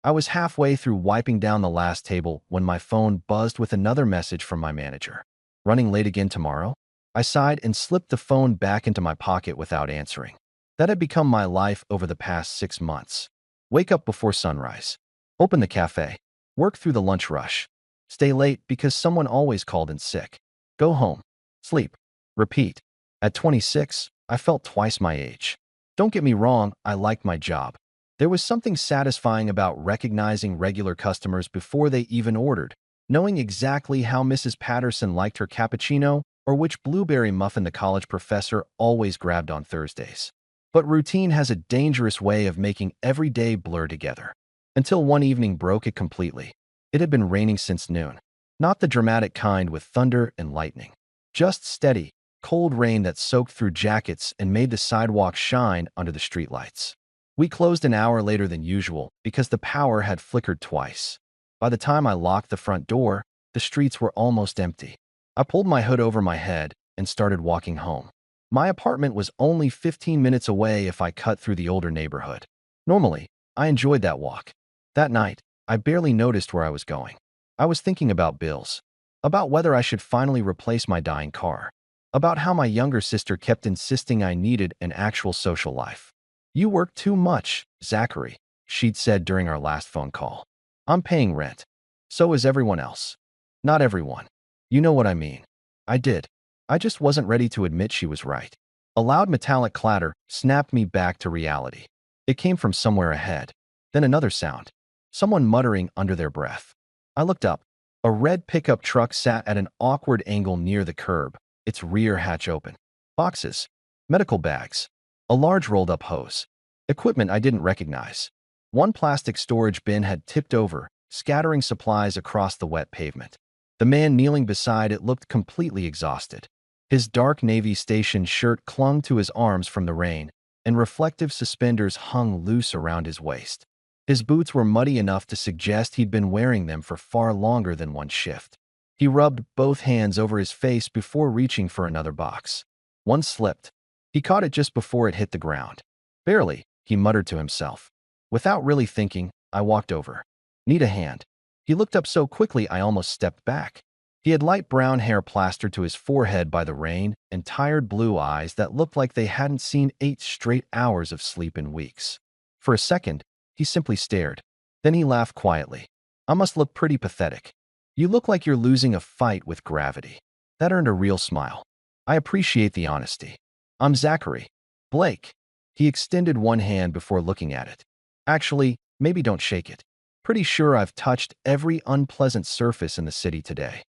I was halfway through wiping down the last table when my phone buzzed with another message from my manager. Running late again tomorrow? I sighed and slipped the phone back into my pocket without answering. That had become my life over the past 6 months. Wake up before sunrise. Open the cafe. Work through the lunch rush. Stay late because someone always called in sick. Go home. Sleep. Repeat. At 26, I felt twice my age. Don't get me wrong, I liked my job. There was something satisfying about recognizing regular customers before they even ordered, knowing exactly how Mrs. Patterson liked her cappuccino or which blueberry muffin the college professor always grabbed on Thursdays. But routine has a dangerous way of making every day blur together. Until one evening broke it completely. It had been raining since noon. Not the dramatic kind with thunder and lightning. Just steady, cold rain that soaked through jackets and made the sidewalk shine under the streetlights. We closed an hour later than usual because the power had flickered twice. By the time I locked the front door, the streets were almost empty. I pulled my hood over my head and started walking home. My apartment was only 15 minutes away if I cut through the older neighborhood. Normally, I enjoyed that walk. That night, I barely noticed where I was going. I was thinking about bills, about whether I should finally replace my dying car, about how my younger sister kept insisting I needed an actual social life. "You work too much, Zachary," she'd said during our last phone call. "I'm paying rent. So is everyone else." Not everyone. You know what I mean. I did. I just wasn't ready to admit she was right. A loud metallic clatter snapped me back to reality. It came from somewhere ahead. Then another sound. Someone muttering under their breath. I looked up. A red pickup truck sat at an awkward angle near the curb, its rear hatch open. Boxes. Medical bags. A large rolled-up hose. Equipment I didn't recognize. One plastic storage bin had tipped over, scattering supplies across the wet pavement. The man kneeling beside it looked completely exhausted. His dark navy station shirt clung to his arms from the rain, and reflective suspenders hung loose around his waist. His boots were muddy enough to suggest he'd been wearing them for far longer than one shift. He rubbed both hands over his face before reaching for another box. One slipped. He caught it just before it hit the ground. "Barely," he muttered to himself. Without really thinking, I walked over. "Need a hand." He looked up so quickly I almost stepped back. He had light brown hair plastered to his forehead by the rain and tired blue eyes that looked like they hadn't seen 8 straight hours of sleep in weeks. For a second, he simply stared. Then he laughed quietly. "I must look pretty pathetic. You look like you're losing a fight with gravity." That earned a real smile. "I appreciate the honesty. I'm Zachary. Blake." He extended one hand before looking at it. "Actually, maybe don't shake it. Pretty sure I've touched every unpleasant surface in the city today."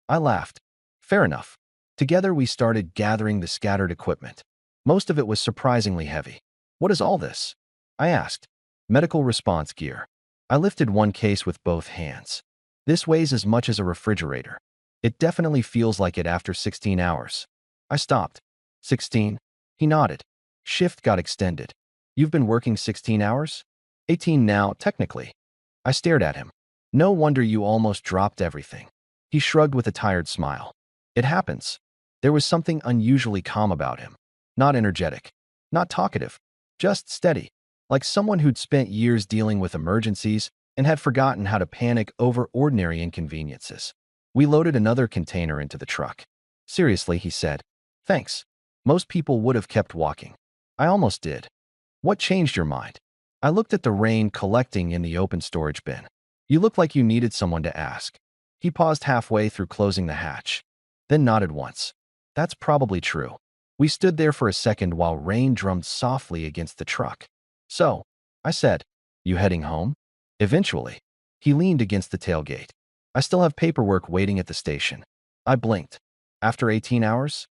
I laughed. "Fair enough." Together we started gathering the scattered equipment. Most of it was surprisingly heavy. "What is all this?" I asked. "Medical response gear." I lifted one case with both hands. "This weighs as much as a refrigerator. It definitely feels like it after 16 hours. I stopped. 16? He nodded. Shift got extended. "You've been working 16 hours? 18 now, technically." I stared at him. "No wonder you almost dropped everything." He shrugged with a tired smile. "It happens." There was something unusually calm about him. Not energetic. Not talkative. Just steady. Like someone who'd spent years dealing with emergencies and had forgotten how to panic over ordinary inconveniences. We loaded another container into the truck. "Seriously," he said. "Thanks. Most people would have kept walking." I almost did. "What changed your mind?" I looked at the rain collecting in the open storage bin. "You look like you needed someone to ask." He paused halfway through closing the hatch, then nodded once. "That's probably true." We stood there for a second while rain drummed softly against the truck. "So," I said, "you heading home?" "Eventually." He leaned against the tailgate. "I still have paperwork waiting at the station." I blinked. "After 18 hours?"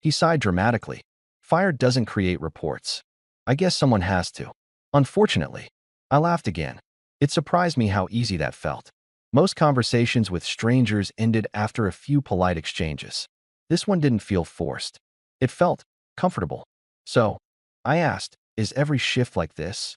He sighed dramatically. "Fire doesn't create reports. I guess someone has to." "Unfortunately." I laughed again. It surprised me how easy that felt. Most conversations with strangers ended after a few polite exchanges. This one didn't feel forced. It felt comfortable. "So," I asked, "is every shift like this?"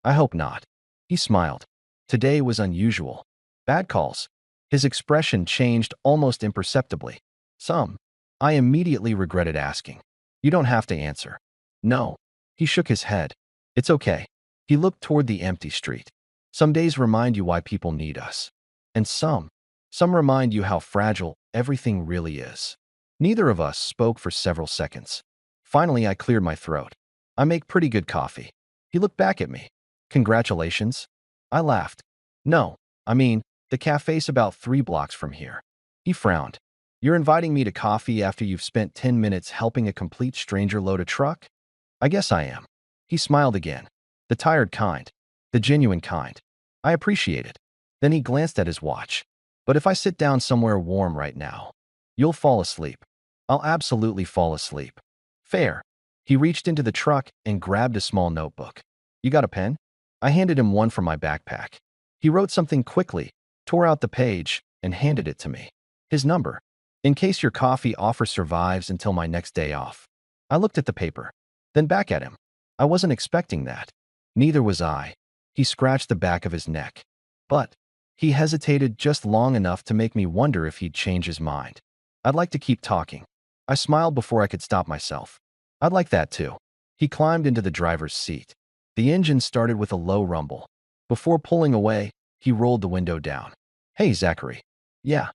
"I hope not." He smiled. "Today was unusual." "Bad calls?" His expression changed almost imperceptibly. "Some." I immediately regretted asking. "You don't have to answer." "No." He shook his head. "It's okay." He looked toward the empty street. Some days remind you why people need us. And some remind you how fragile everything really is. Neither of us spoke for several seconds. Finally, I cleared my throat. I make pretty good coffee. He looked back at me. Congratulations? I laughed. No, I mean, the cafe's about 3 blocks from here. He frowned. You're inviting me to coffee after you've spent 10 minutes helping a complete stranger load a truck? I guess I am. He smiled again. The tired kind. The genuine kind. I appreciate it. Then he glanced at his watch. But if I sit down somewhere warm right now, you'll fall asleep. I'll absolutely fall asleep. Fair. He reached into the truck and grabbed a small notebook. You got a pen? I handed him one from my backpack. He wrote something quickly, tore out the page, and handed it to me. His number. In case your coffee offer survives until my next day off. I looked at the paper, then back at him. I wasn't expecting that. Neither was I. He scratched the back of his neck. But he hesitated just long enough to make me wonder if he'd change his mind. I'd like to keep talking. I smiled before I could stop myself. I'd like that too. He climbed into the driver's seat. The engine started with a low rumble. Before pulling away, he rolled the window down. Hey, Zachary. Yeah.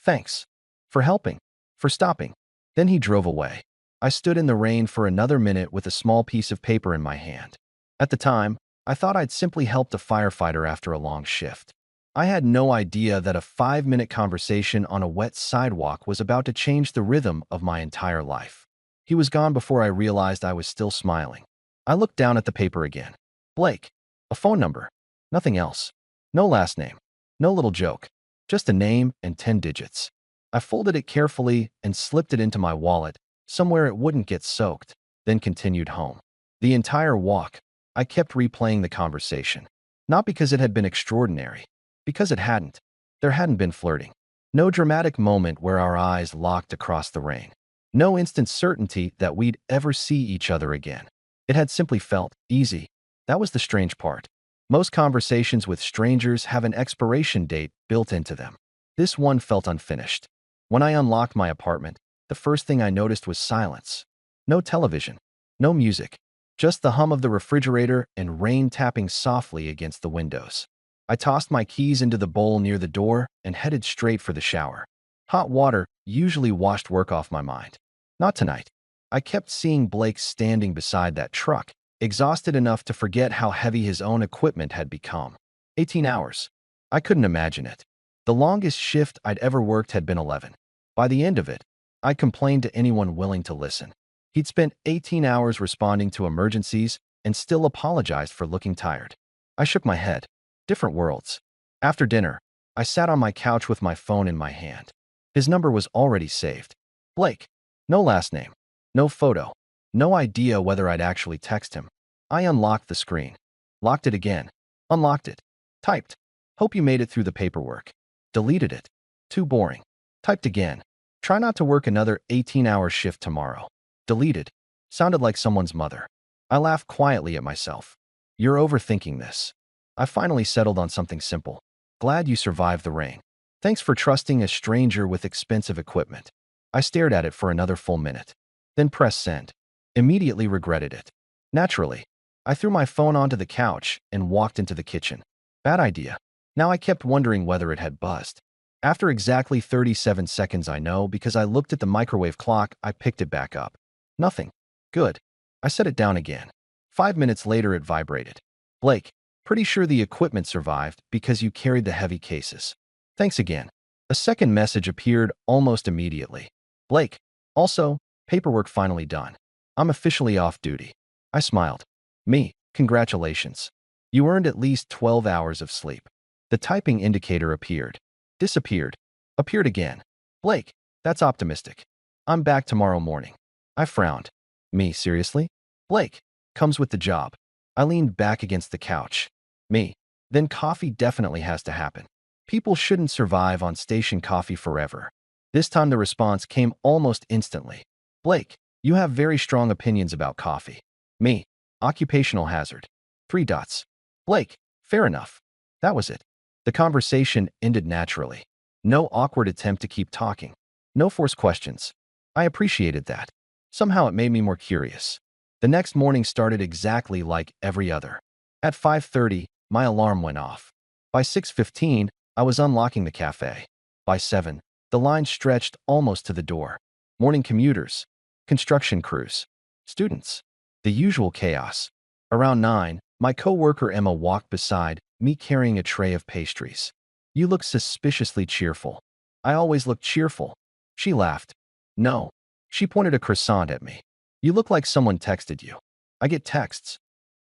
Thanks. For helping. For stopping. Then he drove away. I stood in the rain for another minute with a small piece of paper in my hand. At the time, I thought I'd simply helped a firefighter after a long shift. I had no idea that a 5-minute conversation on a wet sidewalk was about to change the rhythm of my entire life. He was gone before I realized I was still smiling. I looked down at the paper again. Blake. A phone number. Nothing else. No last name. No little joke. Just a name and 10 digits. I folded it carefully and slipped it into my wallet, somewhere it wouldn't get soaked, then continued home. The entire walk, I kept replaying the conversation. Not because it had been extraordinary. Because it hadn't. There hadn't been flirting. No dramatic moment where our eyes locked across the rain. No instant certainty that we'd ever see each other again. It had simply felt easy. That was the strange part. Most conversations with strangers have an expiration date built into them. This one felt unfinished. When I unlocked my apartment, the first thing I noticed was silence. No television. No music. Just the hum of the refrigerator and rain tapping softly against the windows. I tossed my keys into the bowl near the door and headed straight for the shower. Hot water usually washed work off my mind. Not tonight. I kept seeing Blake standing beside that truck, exhausted enough to forget how heavy his own equipment had become. 18 hours. I couldn't imagine it. The longest shift I'd ever worked had been 11. By the end of it, I complained to anyone willing to listen. He'd spent 18 hours responding to emergencies and still apologized for looking tired. I shook my head. Different worlds. After dinner, I sat on my couch with my phone in my hand. His number was already saved. Blake. No last name. No photo. No idea whether I'd actually text him. I unlocked the screen. Locked it again. Unlocked it. Typed. Hope you made it through the paperwork. Deleted it. Too boring. Typed again. Try not to work another 18-hour shift tomorrow. Deleted. Sounded like someone's mother. I laughed quietly at myself. You're overthinking this. I finally settled on something simple. Glad you survived the rain. Thanks for trusting a stranger with expensive equipment. I stared at it for another full minute. Then pressed send. Immediately regretted it. Naturally, I threw my phone onto the couch and walked into the kitchen. Bad idea. Now I kept wondering whether it had buzzed. After exactly 37 seconds, I know because I looked at the microwave clock, I picked it back up. Nothing. Good. I set it down again. 5 minutes later, it vibrated. Blake. Pretty sure the equipment survived because you carried the heavy cases. Thanks again. A second message appeared almost immediately. Blake. Also, paperwork finally done. I'm officially off duty. I smiled. Me. Congratulations. You earned at least 12 hours of sleep. The typing indicator appeared. Disappeared. Appeared again. Blake. That's optimistic. I'm back tomorrow morning. I frowned. Me, seriously? Blake. Comes with the job. I leaned back against the couch. Me. Then coffee definitely has to happen. People shouldn't survive on station coffee forever. This time the response came almost instantly. Blake, you have very strong opinions about coffee. Me. Occupational hazard. 3 dots. Blake, fair enough. That was it. The conversation ended naturally. No awkward attempt to keep talking. No forced questions. I appreciated that. Somehow it made me more curious. The next morning started exactly like every other. At 5:30, my alarm went off. By 6:15, I was unlocking the cafe. By 7, the line stretched almost to the door. Morning commuters, construction crews, students, the usual chaos. Around 9, my coworker Emma walked beside me carrying a tray of pastries. "You look suspiciously cheerful." "I always look cheerful." She laughed. "No." She pointed a croissant at me. "You look like someone texted you." "I get texts."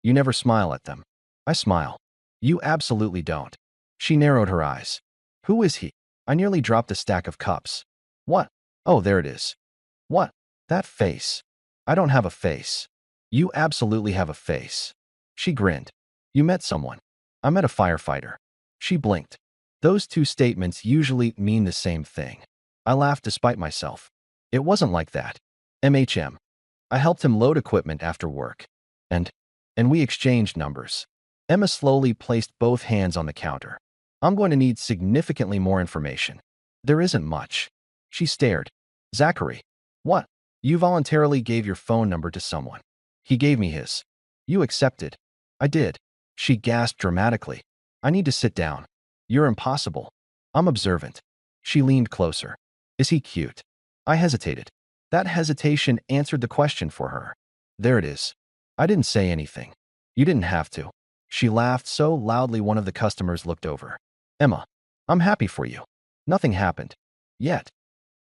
"You never smile at them." "I smile." "You absolutely don't." She narrowed her eyes. "Who is he?" I nearly dropped a stack of cups. "What?" "Oh, there it is." "What?" "That face." "I don't have a face." "You absolutely have a face." She grinned. "You met someone." "I met a firefighter." She blinked. Those two statements usually mean the same thing. I laughed despite myself. "It wasn't like that. MHM. I helped him load equipment after work. And we exchanged numbers." Emma slowly placed both hands on the counter. "I'm going to need significantly more information." "There isn't much." She stared. "Zachary." "What?" "You voluntarily gave your phone number to someone. He gave me his. You accepted." "I did." She gasped dramatically. "I need to sit down." "You're impossible." "I'm observant." She leaned closer. "Is he cute?" I hesitated. That hesitation answered the question for her. "There it is." I didn't say anything. "You didn't have to." She laughed so loudly one of the customers looked over. "Emma, I'm happy for you." "Nothing happened. Yet."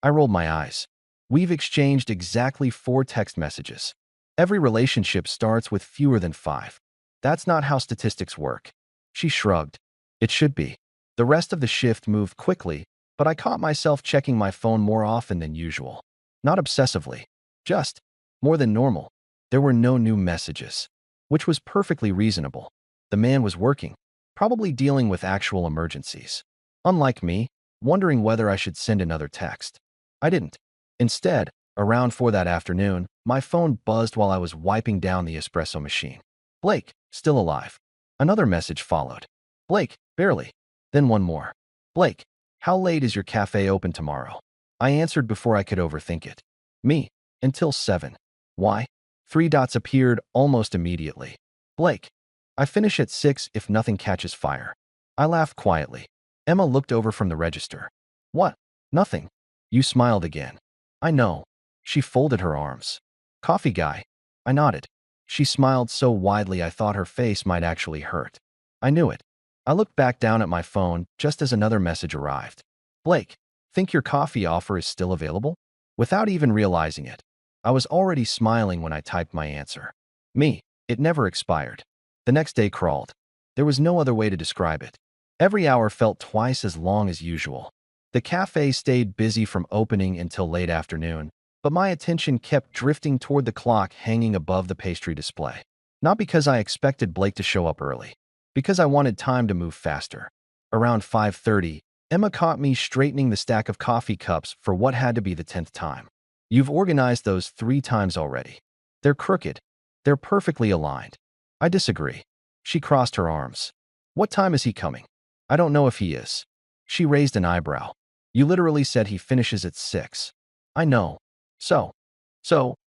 I rolled my eyes. "We've exchanged exactly 4 text messages. Every relationship starts with fewer than 5. That's not how statistics work." She shrugged. "It should be." The rest of the shift moved quickly, but I caught myself checking my phone more often than usual. Not obsessively, just more than normal. There were no new messages, which was perfectly reasonable. The man was working, probably dealing with actual emergencies. Unlike me, wondering whether I should send another text. I didn't. Instead, around 4 that afternoon, my phone buzzed while I was wiping down the espresso machine. "Blake, still alive." Another message followed. "Blake, barely." Then one more. "Blake, how late is your cafe open tomorrow?" I answered before I could overthink it. "Me, until 7. "Why?" 3 dots appeared almost immediately. "Blake, I finish at 6 if nothing catches fire." I laughed quietly. Emma looked over from the register. "What?" "Nothing." You smiled again. "I know." She folded her arms. "Coffee guy." I nodded. She smiled so widely I thought her face might actually hurt. I knew it. I looked back down at my phone just as another message arrived. "Blake, think your coffee offer is still available?" Without even realizing it, I was already smiling when I typed my answer. Me, it never expired. The next day crawled. There was no other way to describe it. Every hour felt twice as long as usual. The cafe stayed busy from opening until late afternoon, but my attention kept drifting toward the clock hanging above the pastry display. Not because I expected Blake to show up early, because I wanted time to move faster. Around 5:30, Emma caught me straightening the stack of coffee cups for what had to be the 10th time. "You've organized those 3 times already. They're crooked. They're perfectly aligned." I disagree. She crossed her arms. "What time is he coming?" "I don't know if he is." She raised an eyebrow. "You literally said he finishes at 6. "I know." So,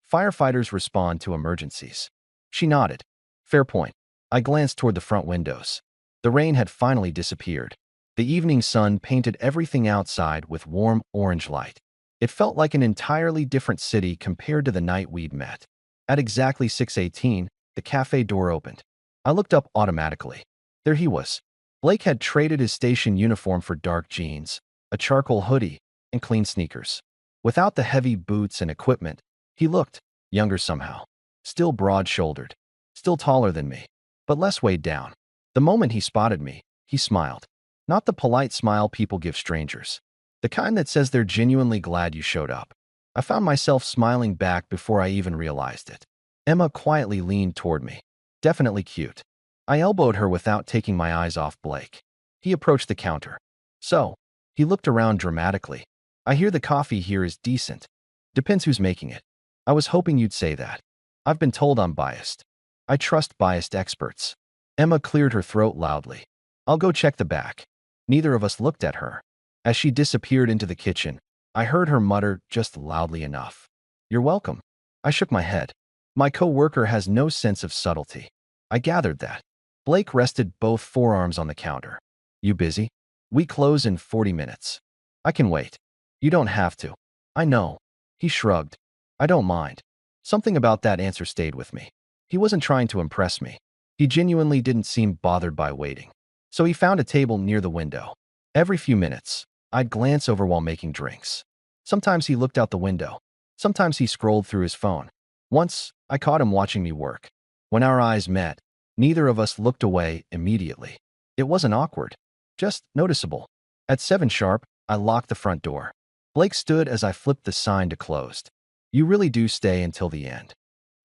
firefighters respond to emergencies." She nodded. "Fair point." I glanced toward the front windows. The rain had finally disappeared. The evening sun painted everything outside with warm orange light. It felt like an entirely different city compared to the night we'd met. At exactly 6:18, the cafe door opened. I looked up automatically. There he was. Blake had traded his station uniform for dark jeans, a charcoal hoodie, and clean sneakers. Without the heavy boots and equipment, he looked younger somehow. Still broad-shouldered. Still taller than me, but less weighed down. The moment he spotted me, he smiled. Not the polite smile people give strangers. The kind that says they're genuinely glad you showed up. I found myself smiling back before I even realized it. Emma quietly leaned toward me. Definitely cute. I elbowed her without taking my eyes off Blake. He approached the counter. "So," he looked around dramatically. "I hear the coffee here is decent." "Depends who's making it." "I was hoping you'd say that. I've been told I'm biased." "I trust biased experts." Emma cleared her throat loudly. "I'll go check the back." Neither of us looked at her. As she disappeared into the kitchen, I heard her mutter just loudly enough. "You're welcome." I shook my head. My coworker has no sense of subtlety. I gathered that. Blake rested both forearms on the counter. You busy? We close in 40 minutes. I can wait. You don't have to. I know. He shrugged. I don't mind. Something about that answer stayed with me. He wasn't trying to impress me. He genuinely didn't seem bothered by waiting. So he found a table near the window. Every few minutes, I'd glance over while making drinks. Sometimes he looked out the window. Sometimes he scrolled through his phone. Once, I caught him watching me work. When our eyes met, neither of us looked away immediately. It wasn't awkward, just noticeable. At 7 sharp, I locked the front door. Blake stood as I flipped the sign to closed. You really do stay until the end.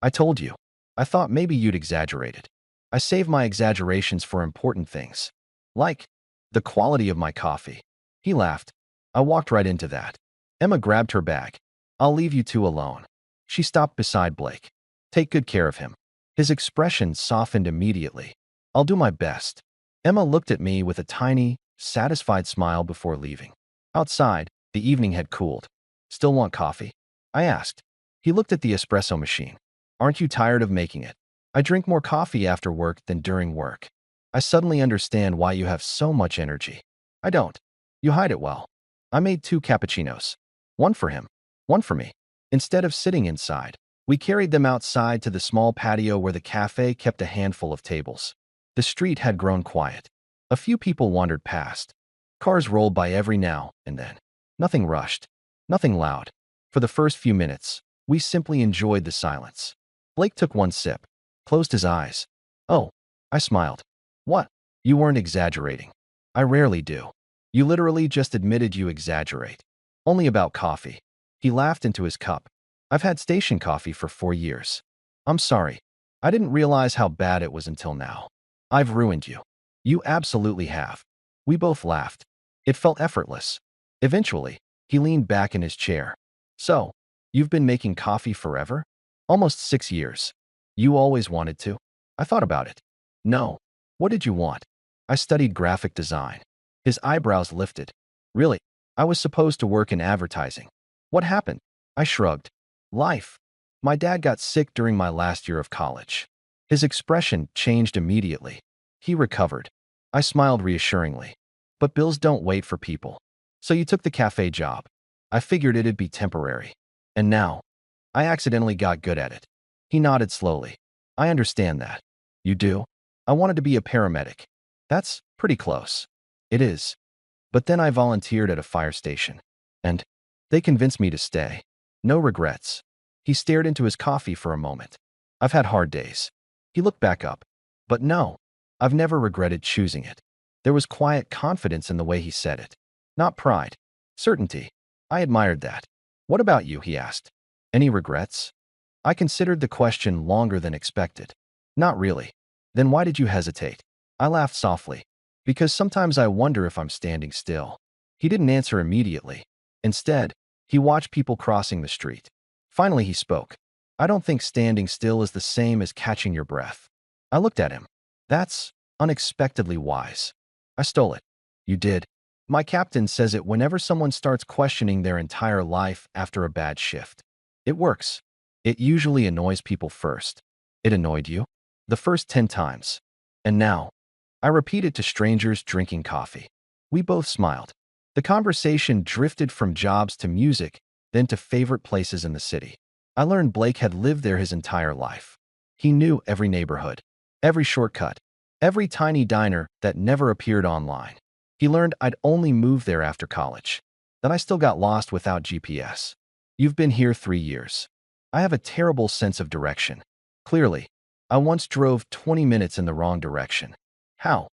I told you. I thought maybe you'd exaggerated. I save my exaggerations for important things. Like the quality of my coffee. He laughed. I walked right into that. Emma grabbed her bag. I'll leave you two alone. She stopped beside Blake. Take good care of him. His expression softened immediately. I'll do my best. Emma looked at me with a tiny, satisfied smile before leaving. Outside, the evening had cooled. Still want coffee? I asked. He looked at the espresso machine. Aren't you tired of making it? I drink more coffee after work than during work. I suddenly understand why you have so much energy. I don't. You hide it well. I made 2 cappuccinos. One for him, one for me. Instead of sitting inside, we carried them outside to the small patio where the cafe kept a handful of tables. The street had grown quiet. A few people wandered past. Cars rolled by every now and then. Nothing rushed. Nothing loud. For the first few minutes, we simply enjoyed the silence. Blake took one sip, closed his eyes. Oh, I smiled. What? You weren't exaggerating. I rarely do. You literally just admitted you exaggerate. Only about coffee. He laughed into his cup. I've had station coffee for 4 years. I'm sorry. I didn't realize how bad it was until now. I've ruined you. You absolutely have. We both laughed. It felt effortless. Eventually, he leaned back in his chair. So, you've been making coffee forever? Almost 6 years. You always wanted to? I thought about it. No. What did you want? I studied graphic design. His eyebrows lifted. Really? I was supposed to work in advertising. What happened? I shrugged. Life. My dad got sick during my last year of college. His expression changed immediately. He recovered. I smiled reassuringly. But bills don't wait for people. So you took the cafe job. I figured it'd be temporary. And now, I accidentally got good at it. He nodded slowly. I understand that. You do? I wanted to be a paramedic. That's pretty close. It is. But then I volunteered at a fire station. And they convinced me to stay. No regrets. He stared into his coffee for a moment. I've had hard days. He looked back up. But no, I've never regretted choosing it. There was quiet confidence in the way he said it. Not pride. Certainty. I admired that. What about you? He asked. Any regrets? I considered the question longer than expected. Not really. Then why did you hesitate? I laughed softly. Because sometimes I wonder if I'm standing still. He didn't answer immediately. Instead, he watched people crossing the street. Finally, he spoke. I don't think standing still is the same as catching your breath. I looked at him. That's unexpectedly wise. I stole it. You did. My captain says it whenever someone starts questioning their entire life after a bad shift. It works. It usually annoys people first. It annoyed you? The first 10 times. And now, I repeated to strangers drinking coffee. We both smiled. The conversation drifted from jobs to music, then to favorite places in the city. I learned Blake had lived there his entire life. He knew every neighborhood, every shortcut, every tiny diner that never appeared online. He learned I'd only moved there after college, that I still got lost without GPS. You've been here 3 years. I have a terrible sense of direction. Clearly, I once drove 20 minutes in the wrong direction. How?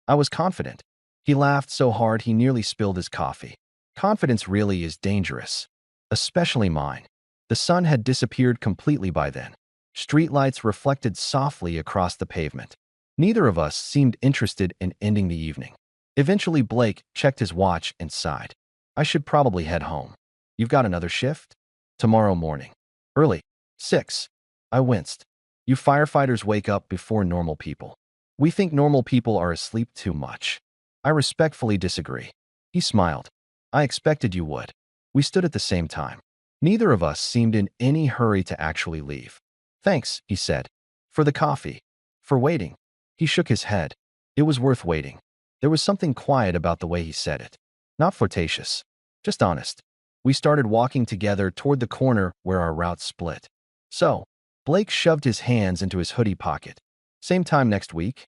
I was confident. He laughed so hard he nearly spilled his coffee. Confidence really is dangerous. Especially mine. The sun had disappeared completely by then. Streetlights reflected softly across the pavement. Neither of us seemed interested in ending the evening. Eventually, Blake checked his watch and sighed. I should probably head home. You've got another shift? Tomorrow morning. Early. 6. I winced. You firefighters wake up before normal people. We think normal people are asleep too much. I respectfully disagree. He smiled. I expected you would. We stood at the same time. Neither of us seemed in any hurry to actually leave. Thanks, he said. For the coffee. For waiting. He He shook his head. It was worth waiting. There was something quiet about the way he said it. Not flirtatious, just honest. We started walking together toward the corner where our routes split. So, Blake shoved his hands into his hoodie pocket. Same time next week?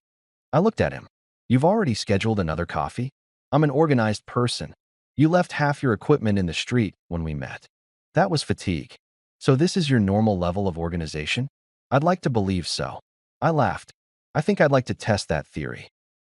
I looked at him. You've already scheduled another coffee? I'm an organized person. You left half your equipment in the street when we met. That was fatigue. So this is your normal level of organization? I'd like to believe so. I laughed. I think I'd like to test that theory.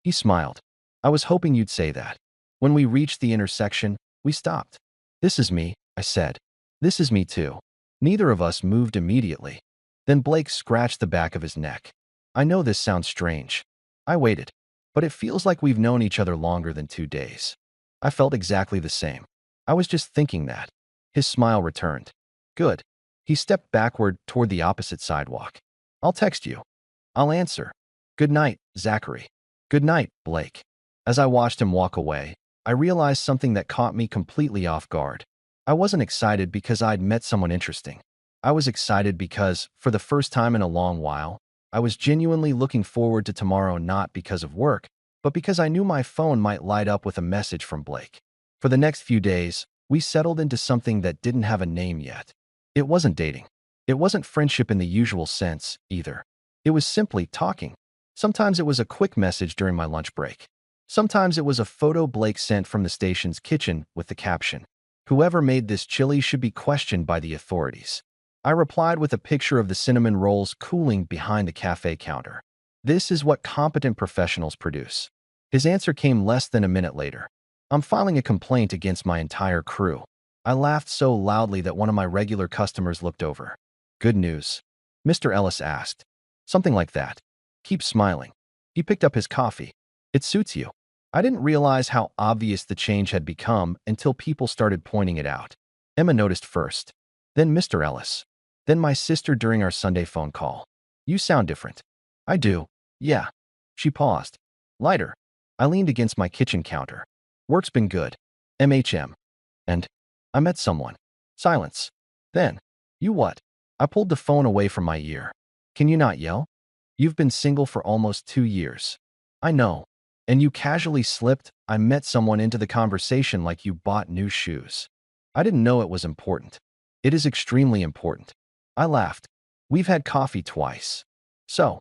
He smiled. I was hoping you'd say that. When we reached the intersection, we stopped. This is me, I said. This is me too. Neither of us moved immediately. Then Blake scratched the back of his neck. I know this sounds strange. I waited. But it feels like we've known each other longer than 2 days. I felt exactly the same. I was just thinking that. His smile returned. Good. He stepped backward toward the opposite sidewalk. I'll text you. I'll answer. Good night, Zachary. Good night, Blake. As I watched him walk away, I realized something that caught me completely off guard. I wasn't excited because I'd met someone interesting. I was excited because, for the first time in a long while, I was genuinely looking forward to tomorrow, not because of work, but because I knew my phone might light up with a message from Blake. For the next few days, we settled into something that didn't have a name yet. It wasn't dating. It wasn't friendship in the usual sense, either. It was simply talking. Sometimes it was a quick message during my lunch break. Sometimes it was a photo Blake sent from the station's kitchen with the caption, "Whoever made this chili should be questioned by the authorities." I replied with a picture of the cinnamon rolls cooling behind the cafe counter. This is what competent professionals produce. His answer came less than a minute later. I'm filing a complaint against my entire crew. I laughed so loudly that one of my regular customers looked over. Good news? Mr. Ellis asked. Something like that. Keep smiling. He picked up his coffee. It suits you. I didn't realize how obvious the change had become until people started pointing it out. Emma noticed first. Then Mr. Ellis. Then my sister during our Sunday phone call. You sound different. I do. Yeah. She paused. Lighter. I leaned against my kitchen counter. Work's been good. MHM. And I met someone. Silence. Then. You what? I pulled the phone away from my ear. Can you not yell? You've been single for almost 2 years. I know. And you casually slipped, I met someone into the conversation like you bought new shoes. I didn't know it was important. It is extremely important. I laughed. We've had coffee twice. So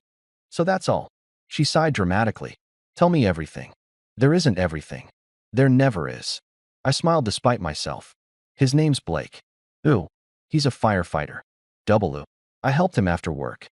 that's all. She sighed dramatically. Tell me everything. There isn't everything. There never is. I smiled despite myself. His name's Blake. Ooh, he's a firefighter. Double ooh. I helped him after work.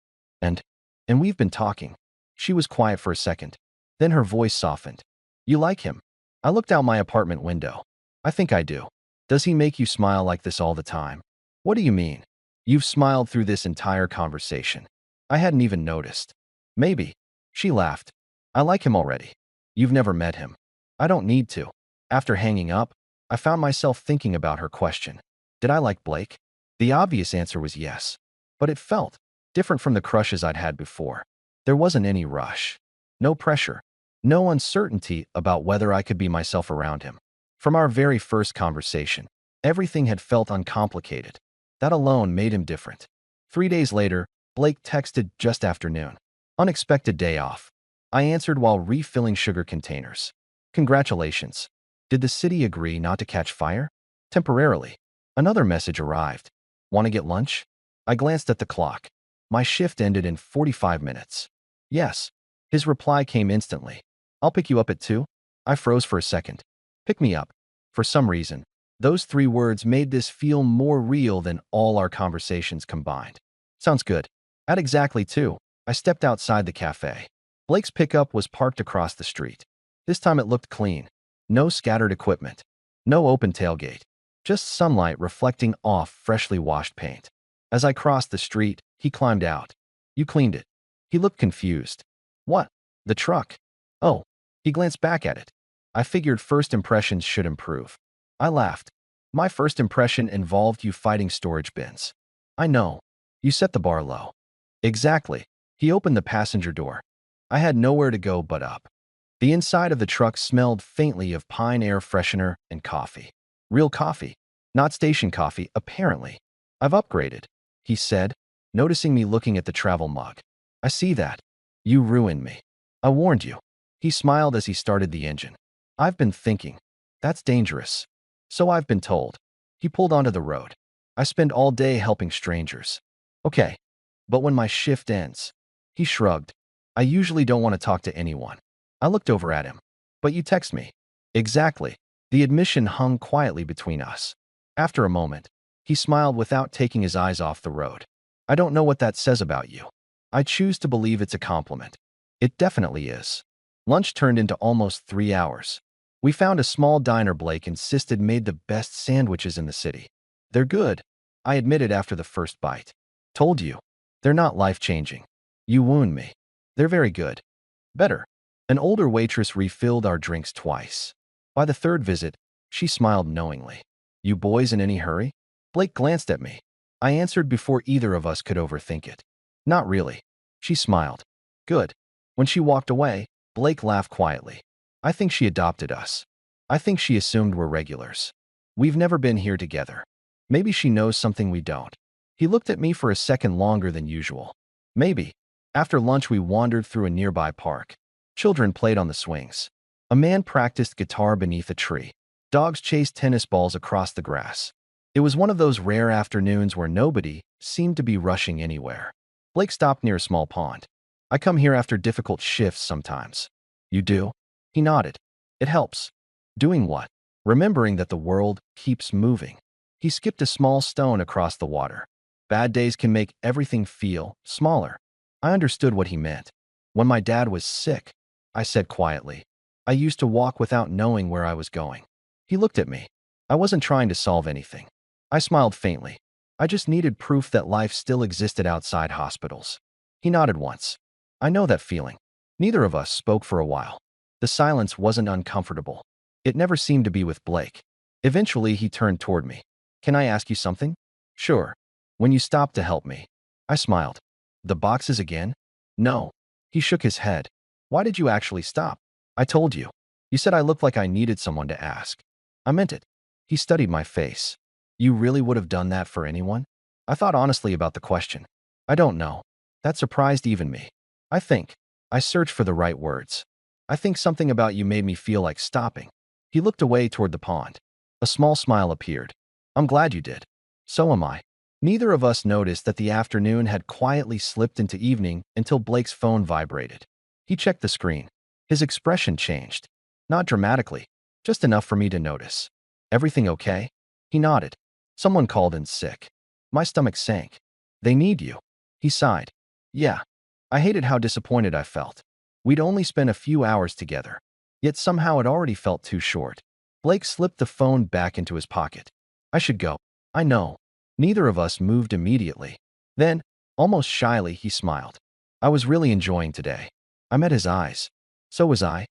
And we've been talking. She was quiet for a second. Then her voice softened. You like him? I looked out my apartment window. I think I do. Does he make you smile like this all the time? What do you mean? You've smiled through this entire conversation. I hadn't even noticed. Maybe. She laughed. I like him already. You've never met him. I don't need to. After hanging up, I found myself thinking about her question. Did I like Blake? The obvious answer was yes. But it felt different from the crushes I'd had before. There wasn't any rush. No pressure. No uncertainty about whether I could be myself around him. From our very first conversation, everything had felt uncomplicated. That alone made him different. 3 days later, Blake texted just after noon. Unexpected day off. I answered while refilling sugar containers. Congratulations. Did the city agree not to catch fire? Temporarily. Another message arrived. Want to get lunch? I glanced at the clock. My shift ended in 45 minutes. Yes. His reply came instantly. I'll pick you up at 2. I froze for a second. Pick me up. For some reason, those 3 words made this feel more real than all our conversations combined. Sounds good. At exactly 2, I stepped outside the cafe. Blake's pickup was parked across the street. This time it looked clean. No scattered equipment. No open tailgate. Just sunlight reflecting off freshly washed paint. As I crossed the street, he climbed out. You cleaned it. He looked confused. What? The truck? Oh. He glanced back at it. I figured first impressions should improve. I laughed. My first impression involved you fighting storage bins. I know. You set the bar low. Exactly. He opened the passenger door. I had nowhere to go but up. The inside of the truck smelled faintly of pine air freshener and coffee. Real coffee. Not station coffee, apparently. I've upgraded, he said, noticing me looking at the travel mug. I see that. You ruined me. I warned you. He smiled as he started the engine. I've been thinking. That's dangerous. So I've been told. He pulled onto the road. I spend all day helping strangers. Okay. But when my shift ends, he shrugged. I usually don't want to talk to anyone. I looked over at him. But you text me. Exactly. The admission hung quietly between us. After a moment, he smiled without taking his eyes off the road. I don't know what that says about you. I choose to believe it's a compliment. It definitely is. Lunch turned into almost 3 hours. We found a small diner Blake insisted made the best sandwiches in the city. They're good, I admitted after the first bite. Told you. They're not life-changing. You wound me. They're very good. Better. An older waitress refilled our drinks twice. By the third visit, she smiled knowingly. You boys in any hurry? Blake glanced at me. I answered before either of us could overthink it. Not really. She smiled. Good. When she walked away, Blake laughed quietly. I think she adopted us. I think she assumed we're regulars. We've never been here together. Maybe she knows something we don't. He looked at me for a second longer than usual. Maybe. After lunch, we wandered through a nearby park. Children played on the swings. A man practiced guitar beneath a tree. Dogs chased tennis balls across the grass. It was one of those rare afternoons where nobody seemed to be rushing anywhere. Blake stopped near a small pond. I come here after difficult shifts sometimes. You do? He nodded. It helps. Doing what? Remembering that the world keeps moving. He skipped a small stone across the water. Bad days can make everything feel smaller. I understood what he meant. When my dad was sick, I said quietly, I used to walk without knowing where I was going. He looked at me. I wasn't trying to solve anything. I smiled faintly. I just needed proof that life still existed outside hospitals. He nodded once. I know that feeling. Neither of us spoke for a while. The silence wasn't uncomfortable. It never seemed to be with Blake. Eventually, he turned toward me. Can I ask you something? Sure. When you stopped to help me. I smiled. The boxes again? No. He shook his head. Why did you actually stop? I told you. You said I looked like I needed someone to ask. I meant it. He studied my face. You really would have done that for anyone? I thought honestly about the question. I don't know. That surprised even me. I searched for the right words. I think something about you made me feel like stopping. He looked away toward the pond. A small smile appeared. I'm glad you did. So am I. Neither of us noticed that the afternoon had quietly slipped into evening until Blake's phone vibrated. He checked the screen. His expression changed. Not dramatically, just enough for me to notice. Everything okay? He nodded. Someone called in sick. My stomach sank. They need you. He sighed. Yeah. I hated how disappointed I felt. We'd only spent a few hours together, yet somehow it already felt too short. Blake slipped the phone back into his pocket. I should go. I know. Neither of us moved immediately. Then, almost shyly, he smiled. I was really enjoying today. I met his eyes. So was I.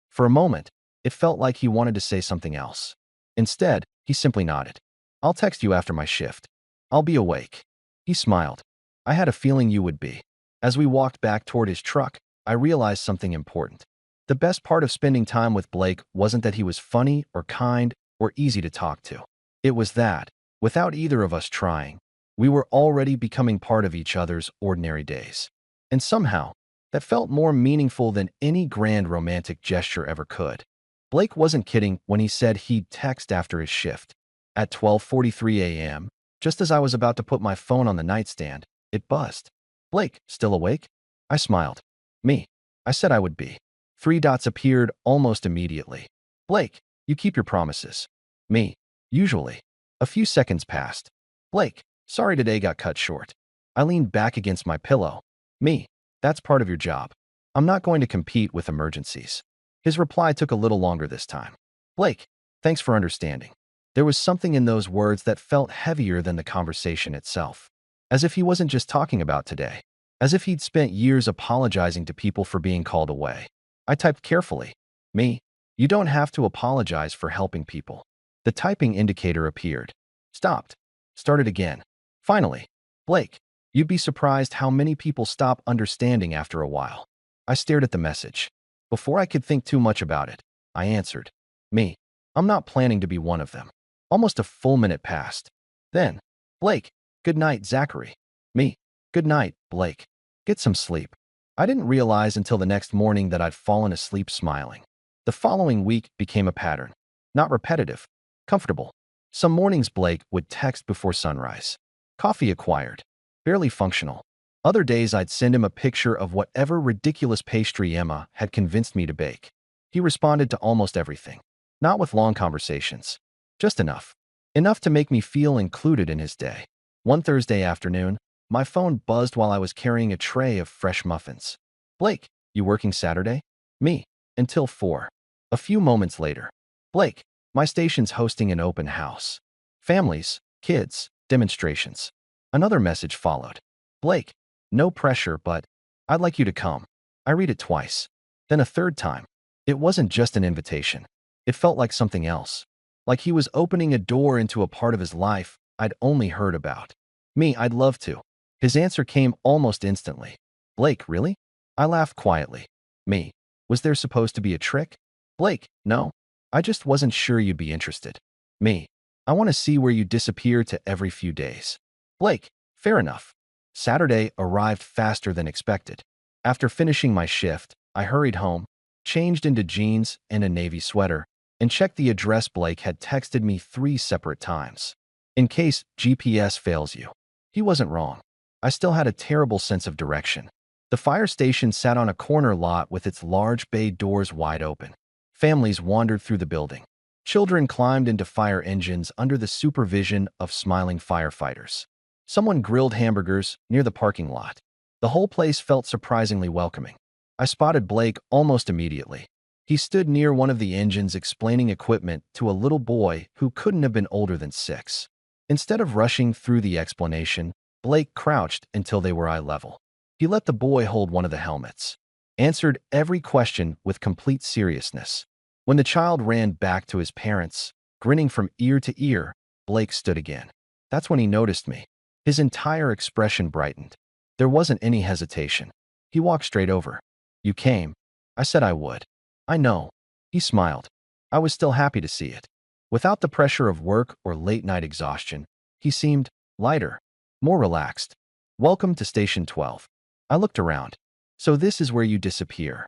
For a moment, it felt like he wanted to say something else. Instead, he simply nodded. I'll text you after my shift. I'll be awake. He smiled. I had a feeling you would be. As we walked back toward his truck, I realized something important. The best part of spending time with Blake wasn't that he was funny or kind or easy to talk to. It was that, without either of us trying, we were already becoming part of each other's ordinary days. And somehow, that felt more meaningful than any grand romantic gesture ever could. Blake wasn't kidding when he said he'd text after his shift. At 12:43 a.m., just as I was about to put my phone on the nightstand, it buzzed. Blake, still awake? I smiled. Me. I said I would be. 3 dots appeared almost immediately. Blake, you keep your promises. Me. Usually. A few seconds passed. Blake, sorry today got cut short. I leaned back against my pillow. Me. That's part of your job. I'm not going to compete with emergencies. His reply took a little longer this time. Blake, thanks for understanding. There was something in those words that felt heavier than the conversation itself. As if he wasn't just talking about today. As if he'd spent years apologizing to people for being called away. I typed carefully. Me. You don't have to apologize for helping people. The typing indicator appeared. Stopped. Started again. Finally. Blake, you'd be surprised how many people stop understanding after a while. I stared at the message. Before I could think too much about it, I answered. Me. I'm not planning to be one of them. Almost a full minute passed. Then, Blake, good night, Zachary. Me. Good night, Blake. Get some sleep. I didn't realize until the next morning that I'd fallen asleep smiling. The following week became a pattern. Not repetitive, comfortable. Some mornings Blake would text before sunrise. Coffee acquired. Barely functional. Other days I'd send him a picture of whatever ridiculous pastry Emma had convinced me to bake. He responded to almost everything. Not with long conversations. Just enough. Enough to make me feel included in his day. One Thursday afternoon, my phone buzzed while I was carrying a tray of fresh muffins. Blake, you working Saturday? Me. Until 4. A few moments later. Blake, my station's hosting an open house. Families, kids, demonstrations. Another message followed. Blake, no pressure, but I'd like you to come. I read it twice. Then a third time. It wasn't just an invitation. It felt like something else. Like he was opening a door into a part of his life I'd only heard about. Me, I'd love to. His answer came almost instantly. Blake, really? I laughed quietly. Me, was there supposed to be a trick? Blake, no. I just wasn't sure you'd be interested. Me, I want to see where you disappear to every few days. Blake, fair enough. Saturday arrived faster than expected. After finishing my shift, I hurried home, changed into jeans and a navy sweater, and checked the address Blake had texted me 3 separate times. In case GPS fails you. He wasn't wrong. I still had a terrible sense of direction. The fire station sat on a corner lot with its large bay doors wide open. Families wandered through the building. Children climbed into fire engines under the supervision of smiling firefighters. Someone grilled hamburgers near the parking lot. The whole place felt surprisingly welcoming. I spotted Blake almost immediately. He stood near one of the engines explaining equipment to a little boy who couldn't have been older than 6. Instead of rushing through the explanation, Blake crouched until they were eye level. He let the boy hold one of the helmets. Answered every question with complete seriousness. When the child ran back to his parents, grinning from ear to ear, Blake stood again. That's when he noticed me. His entire expression brightened. There wasn't any hesitation. He walked straight over. You came. I said I would. I know. He smiled. I was still happy to see it. Without the pressure of work or late-night exhaustion, he seemed lighter, more relaxed. Welcome to Station 12. I looked around. So this is where you disappear.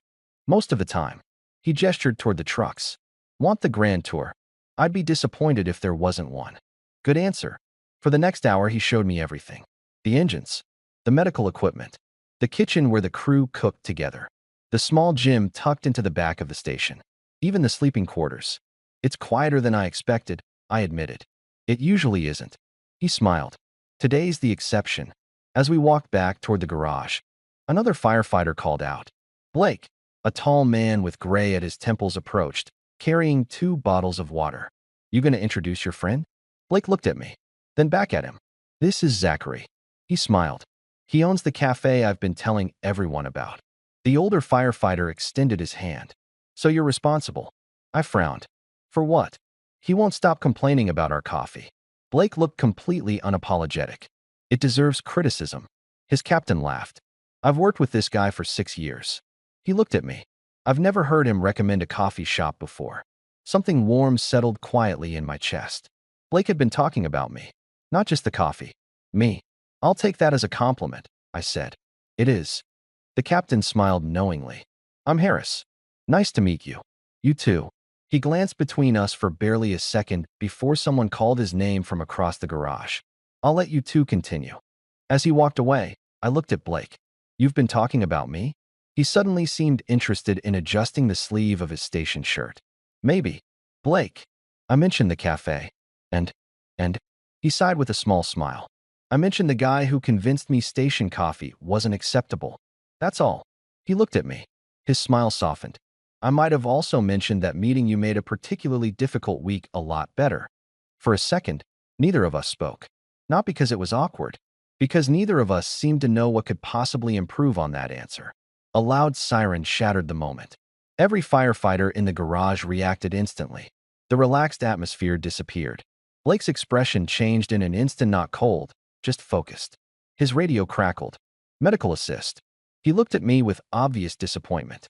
Most of the time. He gestured toward the trucks. Want the grand tour? I'd be disappointed if there wasn't one. Good answer. For the next hour, he showed me everything. The engines, the medical equipment, the kitchen where the crew cooked together, the small gym tucked into the back of the station, even the sleeping quarters. It's quieter than I expected, I admitted. It usually isn't. He smiled. Today's the exception. As we walked back toward the garage, another firefighter called out. Blake, a tall man with gray at his temples approached, carrying 2 bottles of water. You gonna introduce your friend? Blake looked at me, then back at him. This is Zachary. He smiled. He owns the cafe I've been telling everyone about. The older firefighter extended his hand. So you're responsible. I frowned. For what? He won't stop complaining about our coffee. Blake looked completely unapologetic. It deserves criticism. His captain laughed. I've worked with this guy for 6 years. He looked at me. I've never heard him recommend a coffee shop before. Something warm settled quietly in my chest. Blake had been talking about me. Not just the coffee. Me. I'll take that as a compliment, I said. It is. The captain smiled knowingly. I'm Harris. Nice to meet you. You too. He glanced between us for barely a second before someone called his name from across the garage. I'll let you two continue. As he walked away, I looked at Blake. You've been talking about me? He suddenly seemed interested in adjusting the sleeve of his station shirt. Maybe. Blake. I mentioned the cafe. And, he sighed with a small smile. I mentioned the guy who convinced me station coffee wasn't acceptable. That's all. He looked at me. His smile softened. I might have also mentioned that meeting you made a particularly difficult week a lot better. For a second, neither of us spoke. Not because it was awkward, because neither of us seemed to know what could possibly improve on that answer. A loud siren shattered the moment. Every firefighter in the garage reacted instantly. The relaxed atmosphere disappeared. Blake's expression changed in an instant, not cold, just focused. His radio crackled. Medical assist. He looked at me with obvious disappointment.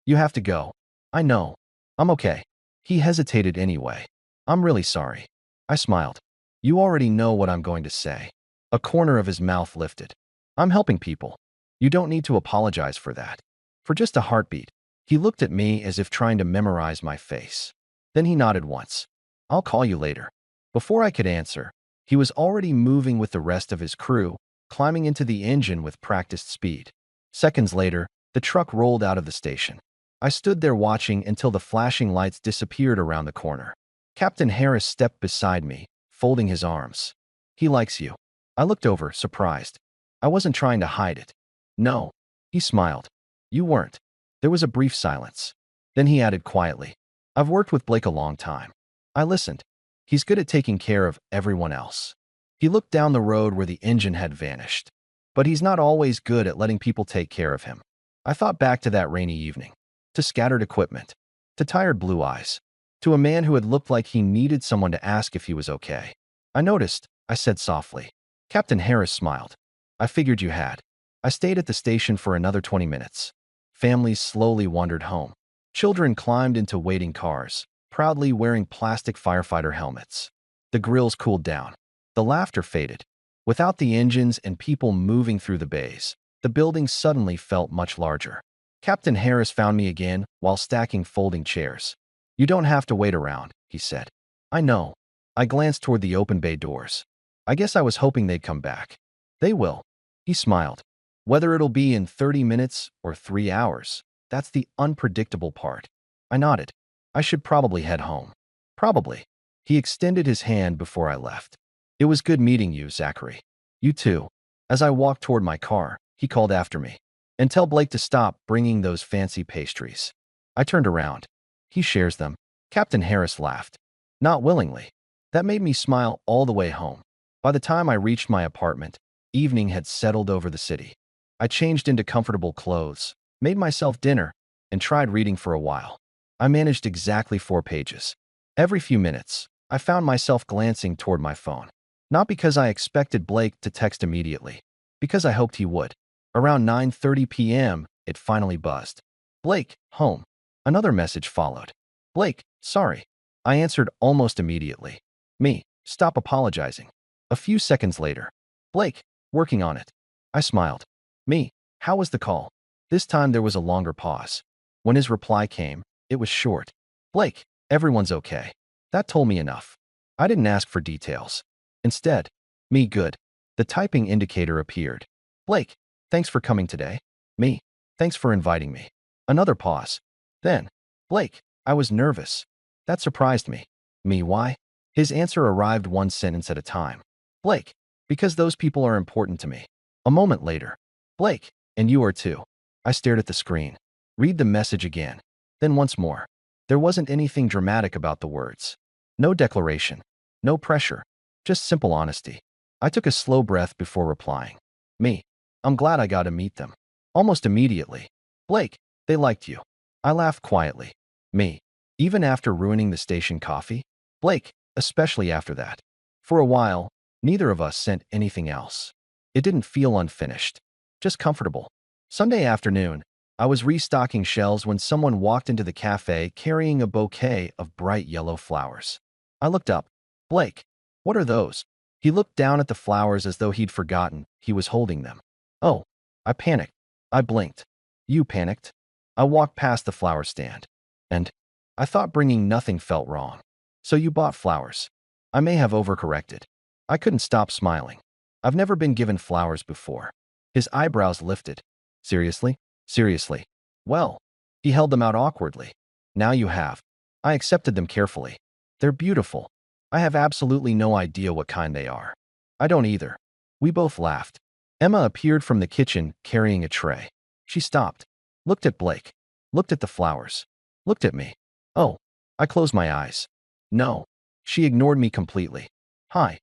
You have to go. I know. I'm okay. He hesitated anyway. I'm really sorry. I smiled. You already know what I'm going to say. A corner of his mouth lifted. I'm helping people. You don't need to apologize for that. For just a heartbeat. He looked at me as if trying to memorize my face. Then he nodded once. I'll call you later. Before I could answer, he was already moving with the rest of his crew, climbing into the engine with practiced speed. Seconds later, the truck rolled out of the station. I stood there watching until the flashing lights disappeared around the corner. Captain Harris stepped beside me, folding his arms. He likes you. I looked over, surprised. I wasn't trying to hide it. No. He smiled. You weren't. There was a brief silence. Then he added quietly, I've worked with Blake a long time. I listened. He's good at taking care of everyone else. He looked down the road where the engine had vanished. But he's not always good at letting people take care of him. I thought back to that rainy evening, to scattered equipment, to tired blue eyes, to a man who had looked like he needed someone to ask if he was okay. I noticed, I said softly. Captain Harris smiled. I figured you had. I stayed at the station for another 20 minutes. Families slowly wandered home. Children climbed into waiting cars, proudly wearing plastic firefighter helmets. The grills cooled down. The laughter faded. Without the engines and people moving through the bays, the building suddenly felt much larger. Captain Harris found me again while stacking folding chairs. You don't have to wait around, he said. I know. I glanced toward the open bay doors. I guess I was hoping they'd come back. They will. He smiled. Whether it'll be in 30 minutes or 3 hours, that's the unpredictable part. I nodded. I should probably head home. Probably. He extended his hand before I left. It was good meeting you, Zachary. You too. As I walked toward my car, he called after me. And tell Blake to stop bringing those fancy pastries. I turned around. He shares them. Captain Harris laughed. Not willingly. That made me smile all the way home. By the time I reached my apartment, evening had settled over the city. I changed into comfortable clothes, made myself dinner, and tried reading for a while. I managed exactly 4 pages. Every few minutes, I found myself glancing toward my phone. Not because I expected Blake to text immediately, because I hoped he would. Around 9:30 p.m., it finally buzzed. Blake, home. Another message followed. Blake, sorry. I answered almost immediately. Me, stop apologizing. A few seconds later. Blake, working on it. I smiled. Me, how was the call? This time there was a longer pause. When his reply came, it was short. Blake, everyone's okay. That told me enough. I didn't ask for details. Instead, me, good. The typing indicator appeared. Blake, thanks for coming today. Me, thanks for inviting me. Another pause. Then, Blake, I was nervous. That surprised me. Me, why? His answer arrived one sentence at a time. Blake, because those people are important to me. A moment later. Blake, and you are too. I stared at the screen. Read the message again. Then once more. There wasn't anything dramatic about the words. No declaration. No pressure. Just simple honesty. I took a slow breath before replying. Me, I'm glad I got to meet them. Almost immediately. Blake, they liked you. I laughed quietly. Me, even after ruining the station coffee? Blake, especially after that. For a while, neither of us sent anything else. It didn't feel unfinished. Just comfortable. Sunday afternoon, I was restocking shelves when someone walked into the cafe carrying a bouquet of bright yellow flowers. I looked up. Blake, what are those? He looked down at the flowers as though he'd forgotten he was holding them. Oh, I panicked. I blinked. You panicked. I walked past the flower stand. And I thought bringing nothing felt wrong. So you bought flowers. I may have overcorrected. I couldn't stop smiling. I've never been given flowers before. His eyebrows lifted. Seriously? Seriously. Well, he held them out awkwardly. Now you have. I accepted them carefully. They're beautiful. I have absolutely no idea what kind they are. I don't either. We both laughed. Emma appeared from the kitchen carrying a tray. She stopped. Looked at Blake. Looked at the flowers. Looked at me. Oh. I closed my eyes. No. She ignored me completely. Hi.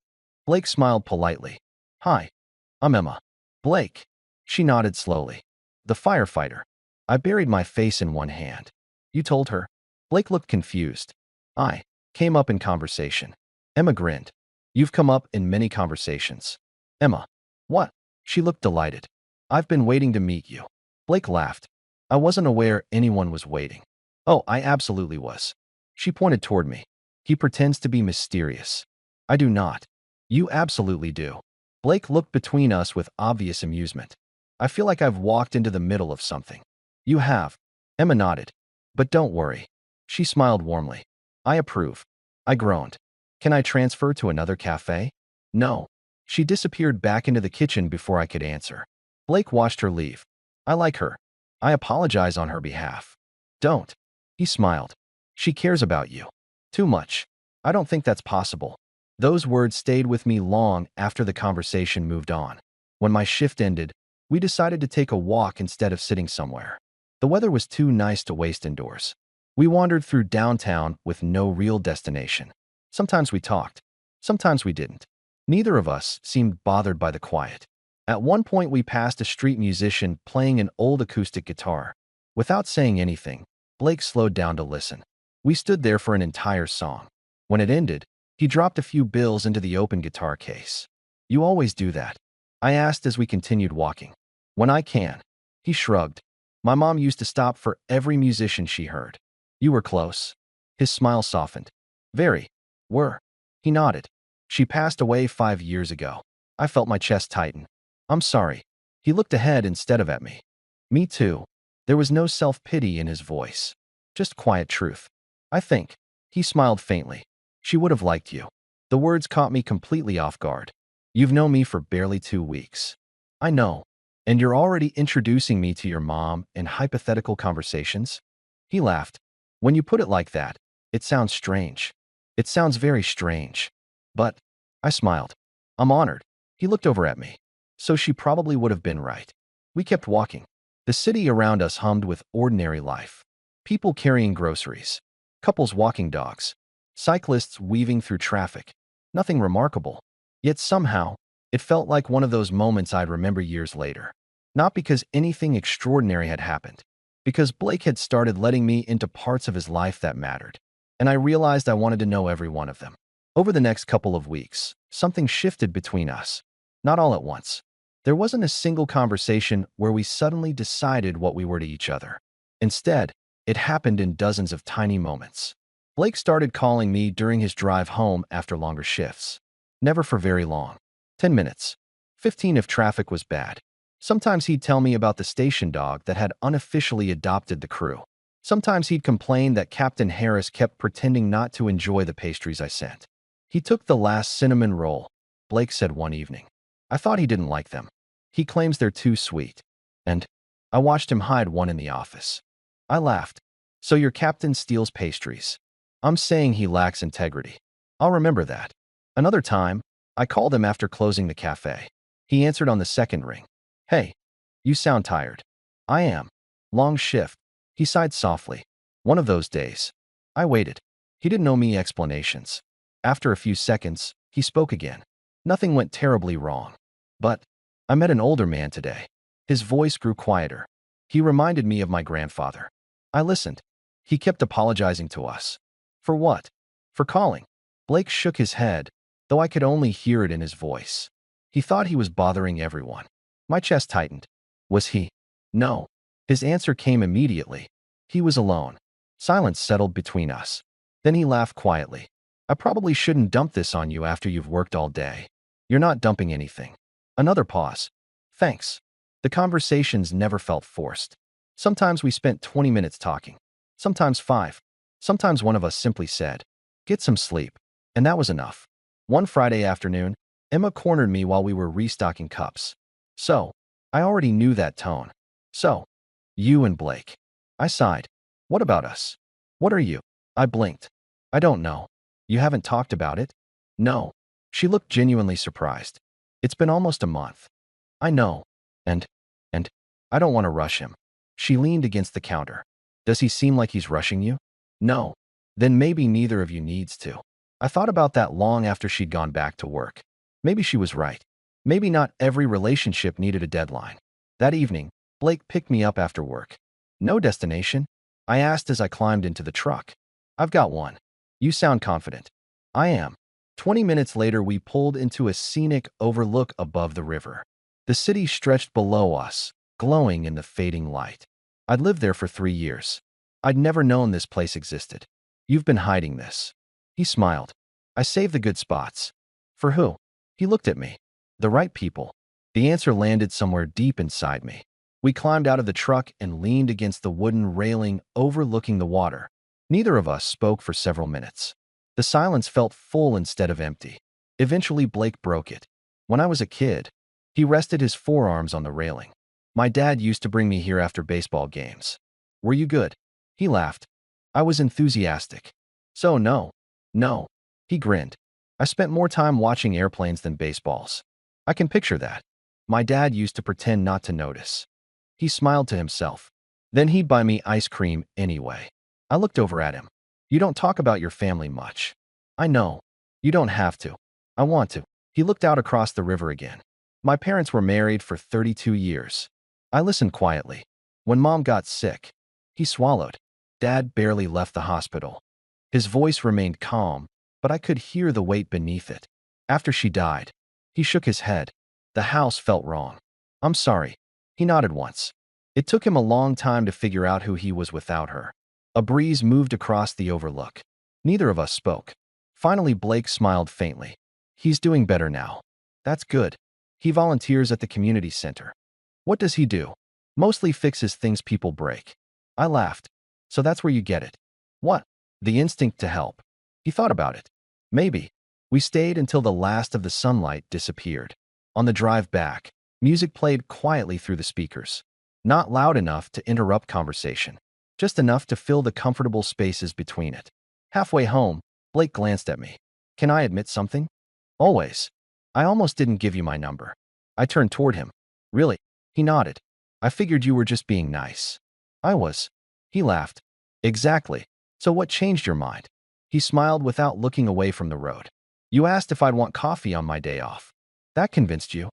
Blake smiled politely. Hi. I'm Emma. Blake. She nodded slowly. The firefighter. I buried my face in one hand. You told her? Blake looked confused. I came up in conversation. Emma grinned. You've come up in many conversations. Emma. What? She looked delighted. I've been waiting to meet you. Blake laughed. I wasn't aware anyone was waiting. Oh, I absolutely was. She pointed toward me. He pretends to be mysterious. I do not. You absolutely do. Blake looked between us with obvious amusement. I feel like I've walked into the middle of something. You have. Emma nodded. But don't worry. She smiled warmly. I approve. I groaned. Can I transfer to another cafe? No. She disappeared back into the kitchen before I could answer. Blake watched her leave. I like her. I apologize on her behalf. Don't. He smiled. She cares about you. Too much. I don't think that's possible. Those words stayed with me long after the conversation moved on. When my shift ended, we decided to take a walk instead of sitting somewhere. The weather was too nice to waste indoors. We wandered through downtown with no real destination. Sometimes we talked. Sometimes we didn't. Neither of us seemed bothered by the quiet. At one point, we passed a street musician playing an old acoustic guitar. Without saying anything, Blake slowed down to listen. We stood there for an entire song. When it ended, he dropped a few bills into the open guitar case. You always do that? I asked as we continued walking. When I can. He shrugged. My mom used to stop for every musician she heard. You were close. His smile softened. Very. Were. He nodded. She passed away 5 years ago. I felt my chest tighten. I'm sorry. He looked ahead instead of at me. Me too. There was no self-pity in his voice. Just quiet truth. I think. He smiled faintly. She would have liked you. The words caught me completely off guard. You've known me for barely 2 weeks. I know. And you're already introducing me to your mom in hypothetical conversations? He laughed. When you put it like that, it sounds strange. It sounds very strange. But, I smiled. I'm honored. He looked over at me. So she probably would have been right. We kept walking. The city around us hummed with ordinary life. People carrying groceries. Couples walking dogs. Cyclists weaving through traffic. Nothing remarkable. Yet somehow, it felt like one of those moments I'd remember years later. Not because anything extraordinary had happened. Because Blake had started letting me into parts of his life that mattered. And I realized I wanted to know every one of them. Over the next couple of weeks, something shifted between us. Not all at once. There wasn't a single conversation where we suddenly decided what we were to each other. Instead, it happened in dozens of tiny moments. Blake started calling me during his drive home after longer shifts. Never for very long. 10 minutes. 15 if traffic was bad. Sometimes he'd tell me about the station dog that had unofficially adopted the crew. Sometimes he'd complain that Captain Harris kept pretending not to enjoy the pastries I sent. He took the last cinnamon roll, Blake said one evening. I thought he didn't like them. He claims they're too sweet. And I watched him hide one in the office. I laughed. So your captain steals pastries. I'm saying he lacks integrity. I'll remember that. Another time, I called him after closing the cafe. He answered on the second ring. Hey, you sound tired. I am. Long shift. He sighed softly. One of those days. I waited. He didn't owe me explanations. After a few seconds, he spoke again. Nothing went terribly wrong. But I met an older man today. His voice grew quieter. He reminded me of my grandfather. I listened. He kept apologizing to us. For what? For calling. Blake shook his head, though I could only hear it in his voice. He thought he was bothering everyone. My chest tightened. Was he? No. His answer came immediately. He was alone. Silence settled between us. Then he laughed quietly. I probably shouldn't dump this on you after you've worked all day. You're not dumping anything. Another pause. Thanks. The conversations never felt forced. Sometimes we spent 20 minutes talking. Sometimes 5. Sometimes one of us simply said, get some sleep. And that was enough. One Friday afternoon, Emma cornered me while we were restocking cups. So, I already knew that tone. So, you and Blake. I sighed. What about us? What are you? I blinked. I don't know. You haven't talked about it? No. She looked genuinely surprised. It's been almost a month. I know. And I don't want to rush him. She leaned against the counter. Does he seem like he's rushing you? No. Then maybe neither of you needs to. I thought about that long after she'd gone back to work. Maybe she was right. Maybe not every relationship needed a deadline. That evening, Blake picked me up after work. No destination? I asked as I climbed into the truck. I've got one. You sound confident. I am. 20 minutes later, we pulled into a scenic overlook above the river. The city stretched below us, glowing in the fading light. I'd lived there for 3 years. I'd never known this place existed. You've been hiding this. He smiled. I saved the good spots. For who? He looked at me. The right people. The answer landed somewhere deep inside me. We climbed out of the truck and leaned against the wooden railing overlooking the water. Neither of us spoke for several minutes. The silence felt full instead of empty. Eventually, Blake broke it. When I was a kid, he rested his forearms on the railing. My dad used to bring me here after baseball games. Were you good? He laughed. I was enthusiastic. So no. No. He grinned. I spent more time watching airplanes than baseballs. I can picture that. My dad used to pretend not to notice. He smiled to himself. Then he'd buy me ice cream anyway. I looked over at him. You don't talk about your family much. I know. You don't have to. I want to. He looked out across the river again. My parents were married for 32 years. I listened quietly. When Mom got sick, he swallowed. Dad barely left the hospital. His voice remained calm, but I could hear the weight beneath it. After she died, he shook his head. The house felt wrong. I'm sorry. He nodded once. It took him a long time to figure out who he was without her. A breeze moved across the overlook. Neither of us spoke. Finally, Blake smiled faintly. He's doing better now. That's good. He volunteers at the community center. What does he do? Mostly fixes things people break. I laughed. So that's where you get it. What? The instinct to help. He thought about it. Maybe. We stayed until the last of the sunlight disappeared. On the drive back, music played quietly through the speakers. Not loud enough to interrupt conversation, just enough to fill the comfortable spaces between it. Halfway home, Blake glanced at me. Can I admit something? Always. I almost didn't give you my number. I turned toward him. Really? He nodded. I figured you were just being nice. I was. He laughed. Exactly. So what changed your mind? He smiled without looking away from the road. You asked if I'd want coffee on my day off. That convinced you.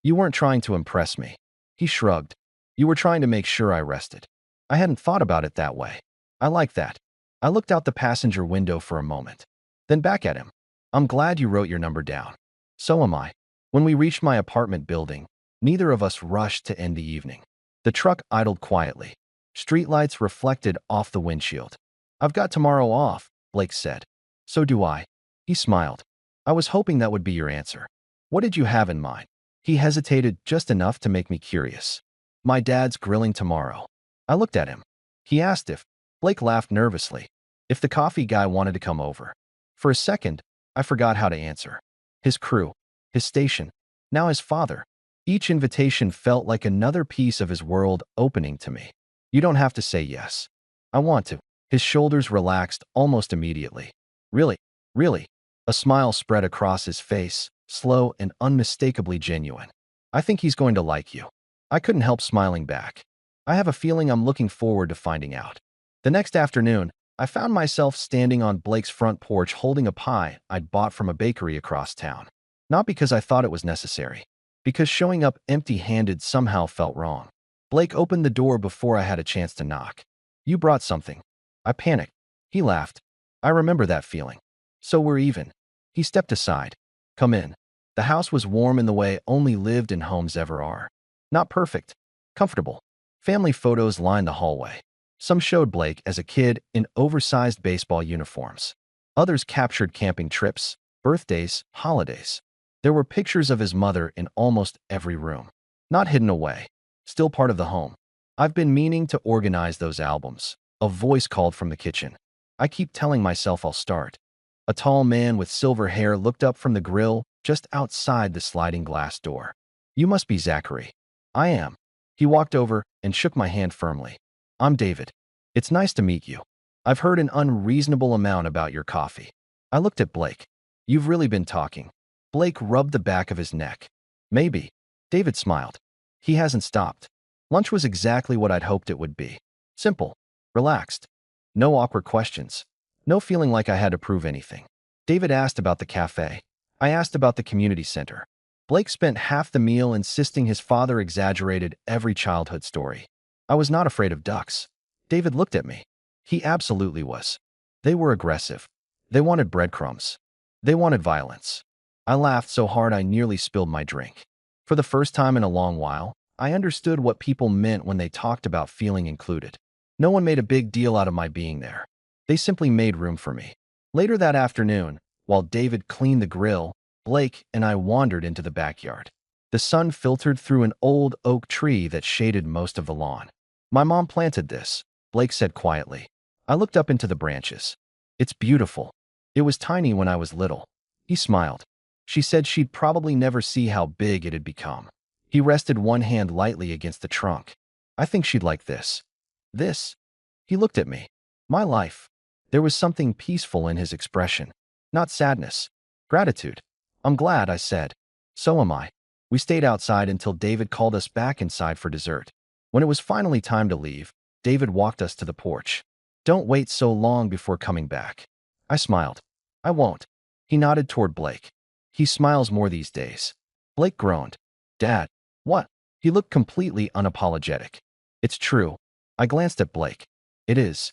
You weren't trying to impress me. He shrugged. You were trying to make sure I rested. I hadn't thought about it that way. I like that. I looked out the passenger window for a moment. Then back at him. I'm glad you wrote your number down. So am I. When we reached my apartment building, neither of us rushed to end the evening. The truck idled quietly. Streetlights reflected off the windshield. I've got tomorrow off, Blake said. So do I. He smiled. I was hoping that would be your answer. What did you have in mind? He hesitated just enough to make me curious. My dad's grilling tomorrow. I looked at him. He asked if. Blake laughed nervously. If the coffee guy wanted to come over. For a second, I forgot how to answer. His crew. His station. Now his father. Each invitation felt like another piece of his world opening to me. You don't have to say yes. I want to. His shoulders relaxed almost immediately. Really? Really? A smile spread across his face, slow and unmistakably genuine. I think he's going to like you. I couldn't help smiling back. I have a feeling I'm looking forward to finding out. The next afternoon, I found myself standing on Blake's front porch holding a pie I'd bought from a bakery across town. Not because I thought it was necessary, because showing up empty-handed somehow felt wrong. Blake opened the door before I had a chance to knock. You brought something. I panicked. He laughed. I remember that feeling. So we're even. He stepped aside. Come in. The house was warm in the way only lived-in homes ever are. Not perfect. Comfortable. Family photos lined the hallway. Some showed Blake as a kid in oversized baseball uniforms. Others captured camping trips, birthdays, holidays. There were pictures of his mother in almost every room. Not hidden away. Still part of the home. I've been meaning to organize those albums. A voice called from the kitchen. I keep telling myself I'll start. A tall man with silver hair looked up from the grill just outside the sliding glass door. You must be Zachary. I am. He walked over and shook my hand firmly. I'm David. It's nice to meet you. I've heard an unreasonable amount about your coffee. I looked at Blake. You've really been talking. Blake rubbed the back of his neck. Maybe. David smiled. He hasn't stopped. Lunch was exactly what I'd hoped it would be. Simple. Relaxed. No awkward questions. No feeling like I had to prove anything. David asked about the cafe. I asked about the community center. Blake spent half the meal insisting his father exaggerated every childhood story. I was not afraid of ducks. David looked at me. He absolutely was. They were aggressive. They wanted breadcrumbs. They wanted violence. I laughed so hard I nearly spilled my drink. For the first time in a long while, I understood what people meant when they talked about feeling included. No one made a big deal out of my being there. They simply made room for me. Later that afternoon, while David cleaned the grill, Blake and I wandered into the backyard. The sun filtered through an old oak tree that shaded most of the lawn. My mom planted this, Blake said quietly. I looked up into the branches. It's beautiful. It was tiny when I was little. He smiled. She said she'd probably never see how big it had become. He rested one hand lightly against the trunk. I think she'd like this. This? He looked at me. My life. There was something peaceful in his expression. Not sadness. Gratitude. I'm glad, I said. So am I. We stayed outside until David called us back inside for dessert. When it was finally time to leave, David walked us to the porch. Don't wait so long before coming back. I smiled. I won't. He nodded toward Blake. He smiles more these days. Blake groaned. Dad, what? He looked completely unapologetic. It's true. I glanced at Blake. It is.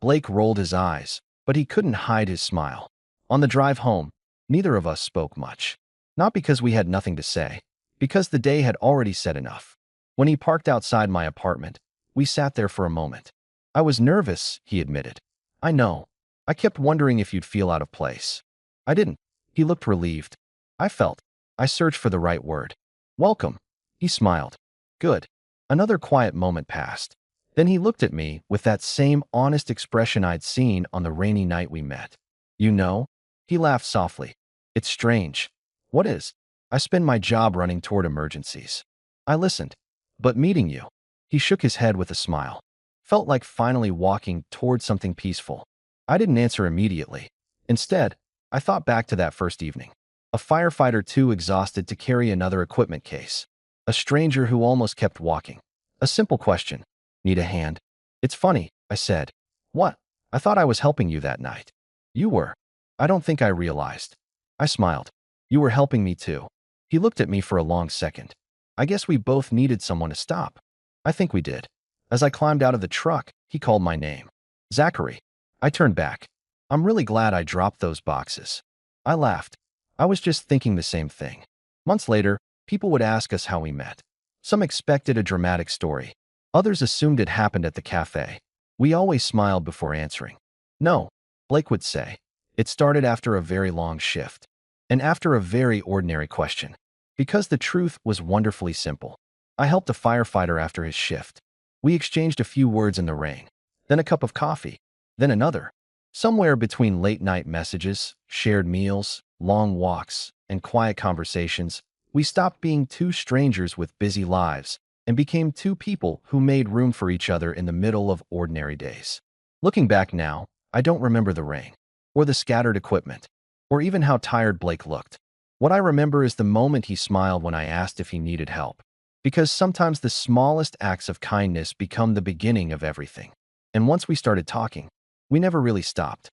Blake rolled his eyes, but he couldn't hide his smile. On the drive home, neither of us spoke much. Not because we had nothing to say, because the day had already said enough. When he parked outside my apartment, we sat there for a moment. I was nervous, he admitted. I know. I kept wondering if you'd feel out of place. I didn't. He looked relieved. I felt. I searched for the right word. Welcome. He smiled. Good. Another quiet moment passed. Then he looked at me with that same honest expression I'd seen on the rainy night we met. You know? He laughed softly. It's strange. What is? I spend my job running toward emergencies. I listened. But meeting you. He shook his head with a smile. Felt like finally walking toward something peaceful. I didn't answer immediately. Instead, I thought back to that first evening. A firefighter too exhausted to carry another equipment case. A stranger who almost kept walking. A simple question. Need a hand? It's funny, I said. What? I thought I was helping you that night. You were. I don't think I realized. I smiled. You were helping me too. He looked at me for a long second. I guess we both needed someone to stop. I think we did. As I climbed out of the truck, he called my name. Zachary. I turned back. I'm really glad I dropped those boxes. I laughed. I was just thinking the same thing. Months later, people would ask us how we met. Some expected a dramatic story. Others assumed it happened at the cafe. We always smiled before answering. No, Blake would say. It started after a very long shift. And after a very ordinary question. Because the truth was wonderfully simple. I helped a firefighter after his shift. We exchanged a few words in the rain. Then a cup of coffee. Then another. Somewhere between late-night messages, shared meals, long walks, and quiet conversations, we stopped being two strangers with busy lives and became two people who made room for each other in the middle of ordinary days. Looking back now, I don't remember the rain, or the scattered equipment, or even how tired Blake looked. What I remember is the moment he smiled when I asked if he needed help. Because sometimes the smallest acts of kindness become the beginning of everything. And once we started talking, we never really stopped.